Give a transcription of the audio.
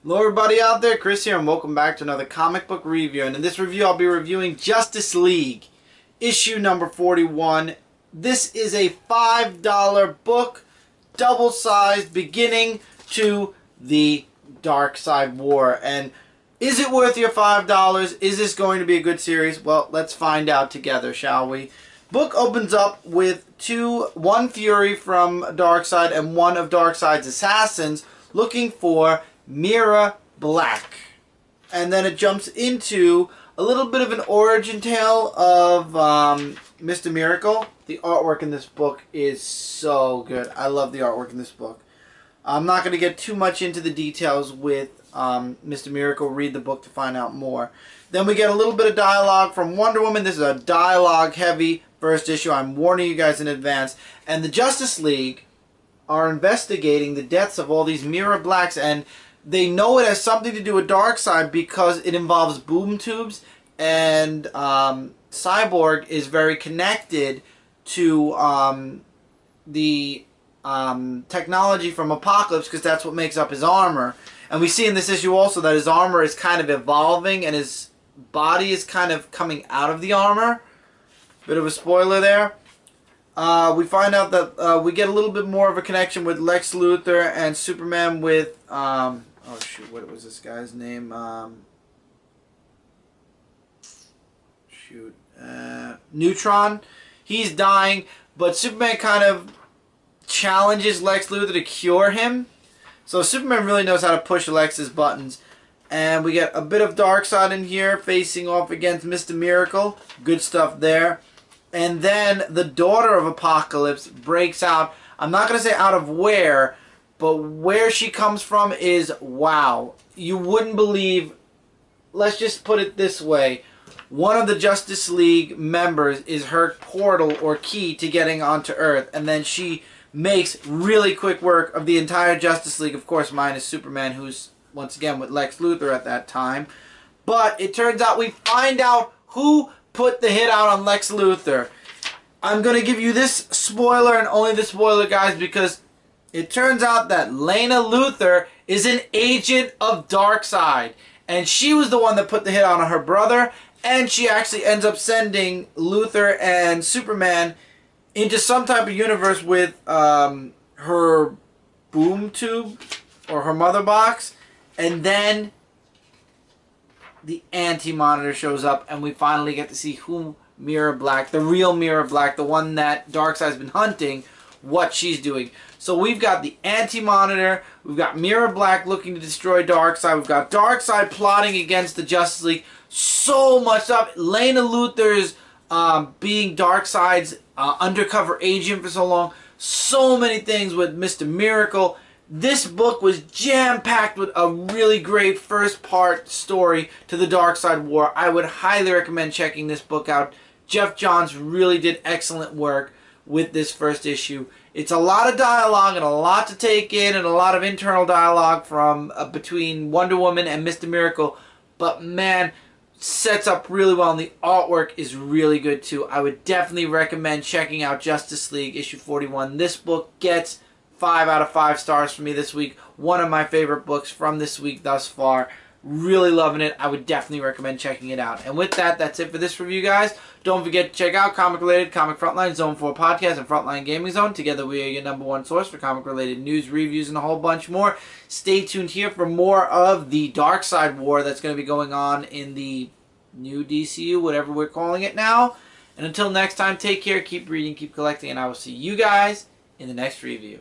Hello everybody out there, Chris here, and welcome back to another comic book review. And in this review I'll be reviewing Justice League, issue number 41. This is a $5 book, double-sized, beginning to the Dark Side War. And is it worth your $5? Is this going to be a good series? Well, let's find out together, shall we? Book opens up with one Fury from Darkseid and one of Darkseid's assassins looking for Mira Black. And then it jumps into a little bit of an origin tale of Mr. Miracle. The artwork in this book is so good. I love the artwork in this book. I'm not going to get too much into the details with Mr. Miracle. Read the book to find out more. Then we get a little bit of dialogue from Wonder Woman. This is a dialogue-heavy first issue. I'm warning you guys in advance. And the Justice League are investigating the deaths of all these Mira Blacks, and they know it has something to do with Darkseid because it involves boom tubes, and Cyborg is very connected to the technology from Apocalypse, because that's what makes up his armor. And we see in this issue also that his armor is kind of evolving and his body is kind of coming out of the armor. Bit of a spoiler there. We find out that we get a little bit more of a connection with Lex Luthor and Superman with oh shoot, what was this guy's name? Neutron. He's dying, but Superman kind of challenges Lex Luthor to cure him. So Superman really knows how to push Lex's buttons. And we get a bit of Darkseid in here facing off against Mr. Miracle. Good stuff there. And then the daughter of Apocalypse breaks out. I'm not going to say out of where, but where she comes from is wow. You wouldn't believe, let's just put it this way. One of the Justice League members is her portal or key to getting onto Earth. And then she makes really quick work of the entire Justice League. Of course, minus Superman, who's once again with Lex Luthor at that time. But it turns out we find out who put the hit out on Lex Luthor. I'm going to give you this spoiler and only the spoiler, guys, because it turns out that Lena Luthor is an agent of Darkseid. And she was the one that put the hit out on her brother. And she actually ends up sending Luthor and Superman into some type of universe with her boom tube or her mother box. And then the Anti-Monitor shows up, and we finally get to see who Mira Black, the real Mira Black, the one that Darkseid's been hunting, what she's doing. So we've got the Anti-Monitor, we've got Mira Black looking to destroy Darkseid, we've got Darkseid plotting against the Justice League. So much stuff. Lena Luthor's being Darkseid's undercover agent for so long. So many things with Mr. Miracle. This book was jam-packed with a really great first-part story to the Darkseid War. I would highly recommend checking this book out. Jeff Johns really did excellent work with this first issue. It's a lot of dialogue and a lot to take in and a lot of internal dialogue from between Wonder Woman and Mr. Miracle. But man, sets up really well, and the artwork is really good too. I would definitely recommend checking out Justice League issue 41. This book gets 5 out of 5 stars for me this week. One of my favorite books from this week thus far. Really loving it. I would definitely recommend checking it out. And with that, that's it for this review, guys. Don't forget to check out Comic Related, Comic Frontline, Zone 4 Podcast, and Frontline Gaming Zone. Together we are your #1 source for comic-related news, reviews, and a whole bunch more. Stay tuned here for more of the Darkseid War that's going to be going on in the new DCU, whatever we're calling it now. And until next time, take care, keep reading, keep collecting, and I will see you guys in the next review.